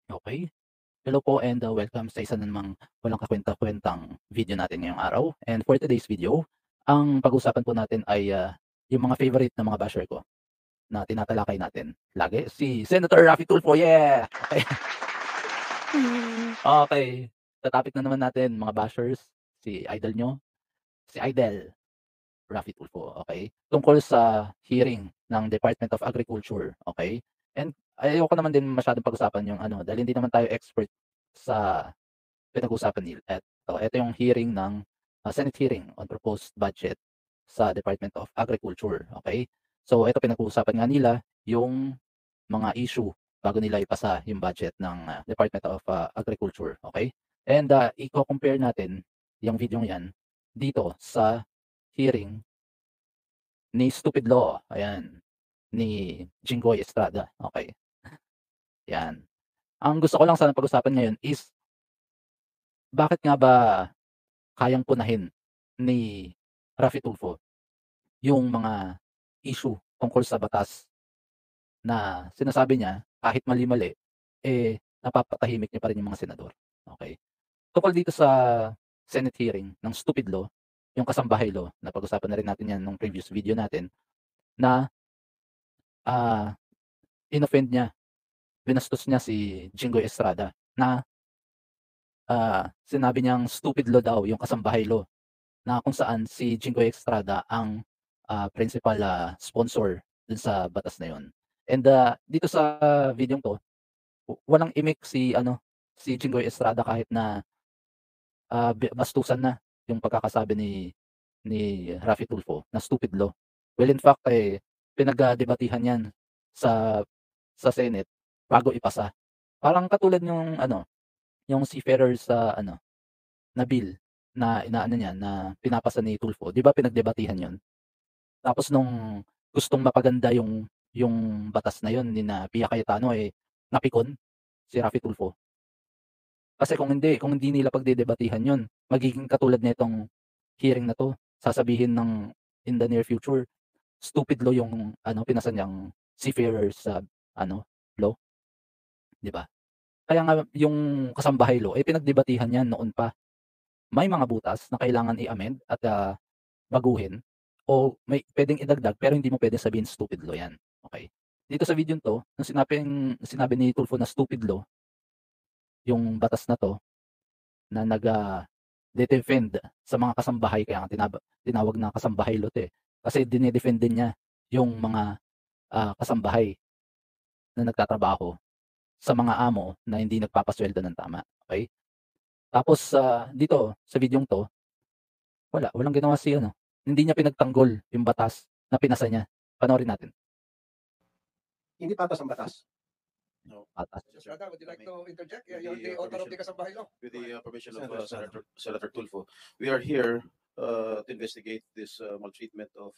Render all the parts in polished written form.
Okay. Hello po and welcome sa isa na namang walang kakuwenta-kuwentang video natin ngayong araw. And for today's video, ang pag-uusapan po natin ay, yung mga favorite na mga basher ko na tinatalakay natin lagi, si Senator Raffy Tulfo, yeah! Okay. Okay. Sa topic na naman natin mga bashers, si idol niyo, si Idol Raffy Tulfo, okay? Tungkol sa hearing ng Department of Agriculture, okay? And ayoko naman din masyadong pag-usapan yung ano, dahil hindi naman tayo expert sa pinag-usapan nila. Ito yung hearing ng, Senate hearing on proposed budget sa Department of Agriculture, okay? So ito pinag-uusapan nga nila yung mga issue bago nila ipasa yung budget ng, Department of, Agriculture, okay? And, iko-compare natin yung videong 'yan dito sa hearing ni Stupid Law, ayan, ni Jinggoy Estrada, okay, 'yan. Ang gusto ko lang sanang pag-usapan ngayon is bakit nga ba kayang punahin ni Raffy Tulfo yung mga issue tungkol sa batas na sinasabi niya kahit mali-mali, napapatahimik niya pa rin yung mga senador, okey. Tungkol dito sa Senate hearing ng Stupid Law, yung Kasambahay Law, napag-usapan na rin natin 'yan nung previous video natin na, ah, inoffend niya, binastos niya si Jinggoy Estrada na, sinabi niyang stupid law daw yung Kasambahay Law. Na kung saan si Jinggoy Estrada ang, principal, sponsor dun sa batas na yun. And, dito sa videong 'to, walang imik si ano, si Jinggoy Estrada kahit na, bastusan na yung pagkakasabi ni Raffy Tulfo na stupid law. Well, in fact, pinagdebatehan 'yan sa Senate bago ipasa. Parang katulad yung ano, yung seafarers sa ano, na bill na inaano niya, na pinapasa ni Tulfo, 'di ba pinagdebatehan 'yun? Tapos nung gustong mapaganda yung batas na yun nina Pia Cayetano, napikon si Raffy Tulfo. Kasi kung hindi nila pagdedebatehan yun, magiging katulad nitong hearing na 'to. Sasabihin ng in the near future, stupid law yung ano, pinasa niyang seafarers sa ano, law, 'di ba? Kaya nga yung kasambahay law, pinagdebatehan yan noon pa. May mga butas na kailangan i-amend at, baguhin o may puwedeng idagdag pero hindi mo puwedeng sabihin stupid law 'yan, okey. Dito sa videong 'to, nung sinabi ni Tulfo na stupid law yung batas na 'to na de-defend sa mga kasambahay kaya nga tinawag na kasambahay law 'to, kasi dine-defend din niya yung mga, kasambahay na nagtatrabaho sa mga amo na hindi nagpapasuweldo ng tama, okey. Tapos, dito sa videong 'to, walang ginawa si ano, hindi niya pinagtanggol yung batas na pinasa niya. Panoorin natin. Hindi patas ang batas. No. Patas. Mr. Estrada, would you like to interject? With You're the, the author of permission- the Kasambahay Law. With the permission of Senator Estrada. Senator Tulfo, we are here to investigate this maltreatment of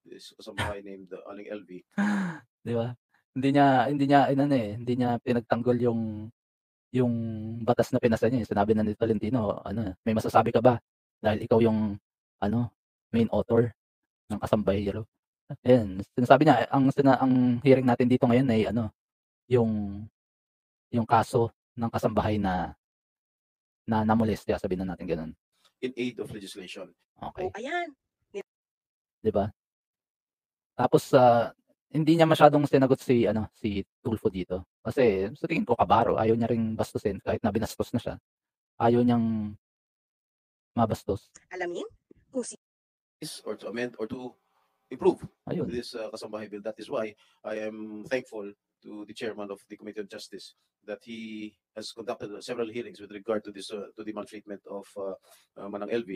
this kasambahay named Aling LV. 'Di ba? Hindi niya inano, hindi niya pinagtanggol yung batas na pinasa niya, eh. Sinabi na ni Tolentino ano, "May masasabi ka ba? Dahil ikaw yung ano, main author ng Kasambahay Law." Ayan, sinasabi niya ang hearing natin dito ngayon ay ano, yung yung kaso ng kasambahay na namolestya, sabihin na natin gano'n, In aid of legislation. okey, Ayan. 'di ba? Tapos, hindi niya masyadong sinagot si ano, si Tulfo dito. Kasi sa tingin ko kabaro, ayaw niya ring bastusin kahit na binastos na siya, ayaw niyang mabastos. Alamin kung si Or to amend or to improve Ayun, this kasambahay bill. That is why I am thankful to the chairman of the Committee on Justice that he has conducted several hearings with regard to this to the maltreatment of Manang LV.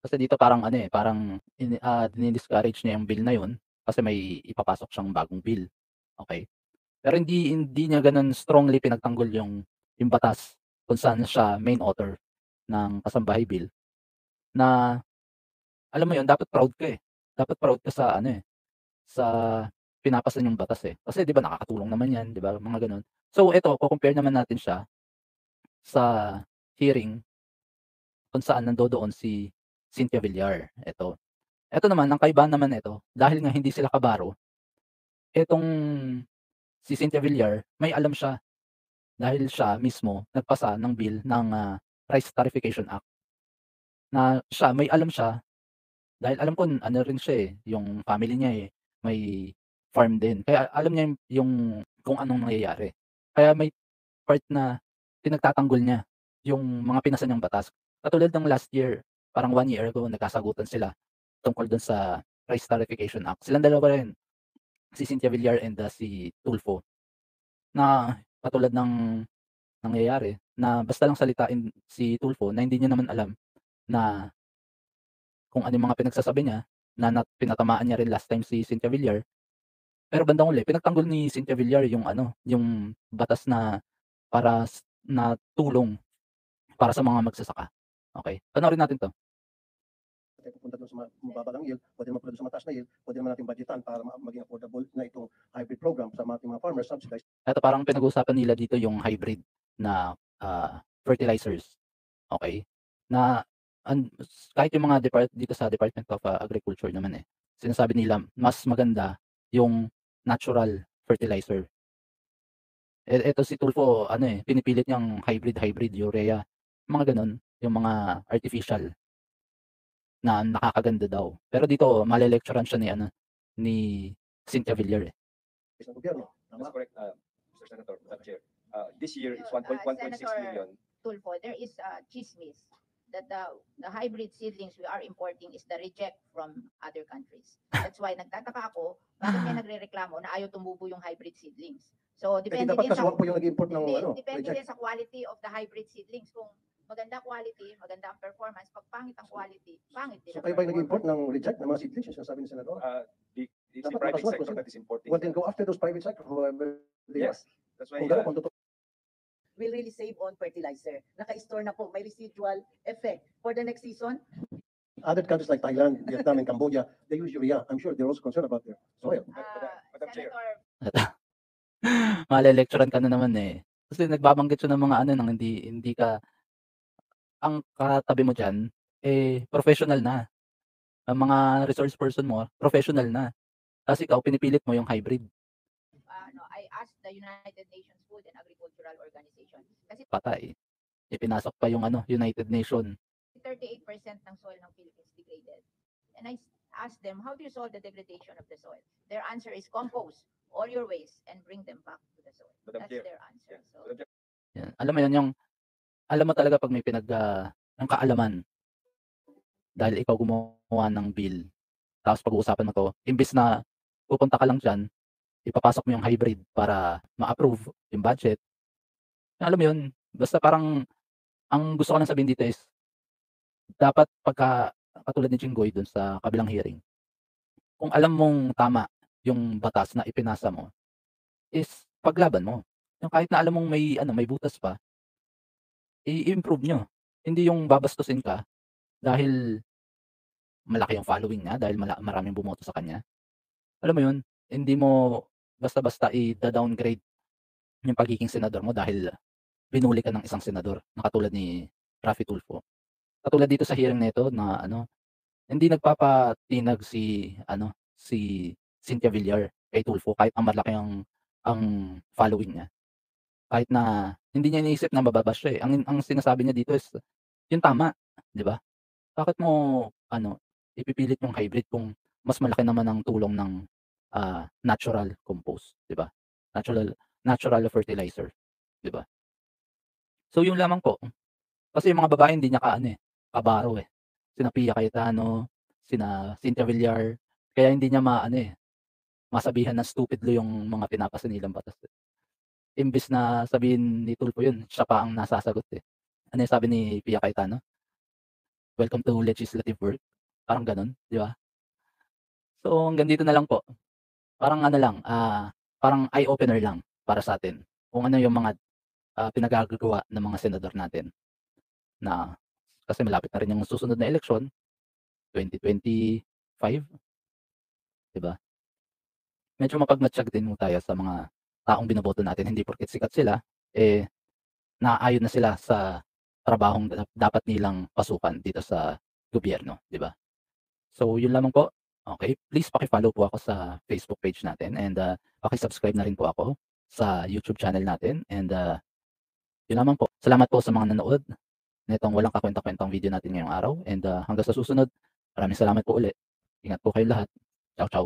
kasi dito parang ano, parang dini-discourage niya yung bill na yun kasi may ipapasok siyang bagong bill, okey. Pero hindi hindi niya gano'n strongly pinagtanggol yung batas kung saan siya main author ng Kasambahay Bill na alam mo yun, dapat proud ka, eh. Dapat proud ka sa ano, sa pinapasa niyong batas, eh. Kasi 'di ba nakakatulong naman 'yan, 'di ba, mga gano'n. So ito, co-compare naman natin siya sa hearing kung saan nandodoon si Cynthia Villar, eto. Eto naman, ang kaibahan naman nito, dahil nga hindi sila kabaro, etong si Cynthia Villar may alam siya dahil siya mismo nagpasa ng bill ng, Rice Tarification Act na siya may alam siya dahil alam ko ano rin siya, eh, yung family niya, eh, may farm din kaya alam niya yung kung anong nangyayari. Kaya may part na pinagtatanggol niya yung mga pinasa niyang batas. Katulad ng last year, parang 1 year ago nagkasagutan sila tungkol dun sa Rice Tarification Act. Silang dalawa rin, si Cynthia Villar and, si Tulfo na katulad ng nangyayari na basta lang salitain si Tulfo na hindi niya naman alam na kung ano yung mga pinagsasabi niya na pinatamaan niya rin last time si Cynthia Villar. Pero bandang huli pinagtanggol ni Cynthia Villar yung ano, yung batas na para na tulong para sa mga magsasaka. Okey, panoorin natin 'to. Tayo pupunta doon sa mababa ng yield, pwede naman pala doon sa mataas na yield, pwede naman natin budgetan para maging affordable na itong hybrid program sa ating mga farmers subsidized. Eto parang pinag-uusapan nila dito yung hybrid na, fertilizers, okey? Na kahit yung mga dito sa Department of, Agriculture naman, eh, sinasabi nila mas maganda yung natural fertilizer. Eto si Tulfo ano, eh, pinipilit niyang hybrid urea, mga gano'n, yung mga artificial na nakakaganda daw. Pero dito male-lecturean siya ni ano, ni Cynthia Villar, eh. Ng gobyerno. That's Tama? correct, Mr. Senator, Madam Chair. This year it's So, 1.6 Senator million. Tulfo, there is a chismis that the hybrid seedlings we are importing is the reject from other countries. That's why nagtataka ako, bakit may nagrereklamo na ayaw tumubo yung hybrid seedlings. So, Hindi depende dapat din kasi sa wag po yung nag-import ng depende reject. din sa quality of the hybrid seedlings. Kung maganda quality, maganda ang performance, pag pangit ang quality, pangit din So ang kayo ba yung nag-import performance. ng reject ng mga seedlings yung sinasabi ni Senador? It's the Dapat private makasuhan sector kung that is importing. Well, then go after those private sector, whoever they are. Yes, that's why Kung gano'n, kung totoo will really save on fertilizer. Naka-store na po, may residual effect. For the next season, other countries like Thailand, Vietnam, and Cambodia, they use urea. I'm sure they're also concerned about their soil. Madam Chair. Senator, Male-lecturean ka na naman, eh. Kasi nagbabanggit siya ng mga ano ng hindi ka ang katabi mo diyan, eh, professional na. Ang mga resource person mo, professional na. Ta's ikaw pinipilit mo yung hybrid, no, I asked the United Nations Food and Agricultural Organization kasi patay. Ipinasok pa yung ano, United Nation. 38% ng soil ng Philippines degraded. And I asked them, how do you solve the degradation of the soil? Their answer is compose all your waste and bring them back to the soil. Madam That's Chair. their answer. Yeah. So, Madam Chair. Yan, alam mo yun yung alam mo talaga 'pag may ang kaalaman. Dahil ikaw gumawa ng bill, tapos pag-uusapan mo 'to, imbes na pupunta ka lang diyan, ipapasok mo yung hybrid para ma-approve yung budget. Alam mo yun, basta parang ang gusto ko lang sabihin dito is, dapat pagka katulad ni Jinggoy dun sa kabilang hearing, kung alam mong tama yung batas na ipinasa mo, is paglaban mo. Yung kahit na alam mong may ano, may butas pa, i-improve niyo. Hindi yung babastusin ka dahil malaki yung following niya, dahil maraming bumoto sa kanya. Alam mo yun, hindi mo basta-basta i-da-downgrade yung pagiging senador mo dahil binuli ka ng isang senador na katulad ni Raffy Tulfo. Katulad dito sa hearing nito na ano, hindi nagpapatinag si ano, si Cynthia Villar kay Tulfo kahit ang malaki ang following niya. Kahit na hindi niya iniisip na mababash siya, eh. Ang sinasabi niya dito is yung tama, 'di ba? Bakit mo ano, ipipilit yung hybrid kung mas malaki naman ang tulong ng, natural compost, 'di ba? Natural fertilizer, 'di ba? So yun lamang po. Kasi yung mga babae hindi niya kaano, eh, kabaro, eh. Sina Pia Cayetano, sina Cynthia Villar, kaya hindi niya maano, eh, masabihan na stupidlo yung mga pinapasa nilang batas, eh. Imbes na sabihin ni Tulfo yun, siya pa ang nasasagot, eh. Ano yung sabi ni Pia Cayetano? "Welcome to legislative work." Parang gano'n, 'di ba? So hanggang dito na lang po. Parang ano lang, parang eye opener lang para sa'tin kung ano yung mga, pinagagagawa ng mga senador natin na kasi malapit na rin yung susunod na eleksyon, 2025, 'di ba? Medyo mapagmatyag din ho tayo sa mga taong binoboto natin, hindi porket sikat sila, eh, naaayon na sila sa trabahong dapat nilang pasukan dito sa gobyerno, 'di ba? So yun lamang po. Okay, please paki-follow po ako sa Facebook page natin and, paki-subscribe na rin po ako sa YouTube channel natin and, Yun lamang po. Salamat po sa mga nanood nitong walang kakwenta-kwentang video natin ngayong araw, and hanggang sa susunod, maraming salamat po ulit. Ingat po kayong lahat. Ciao, ciao.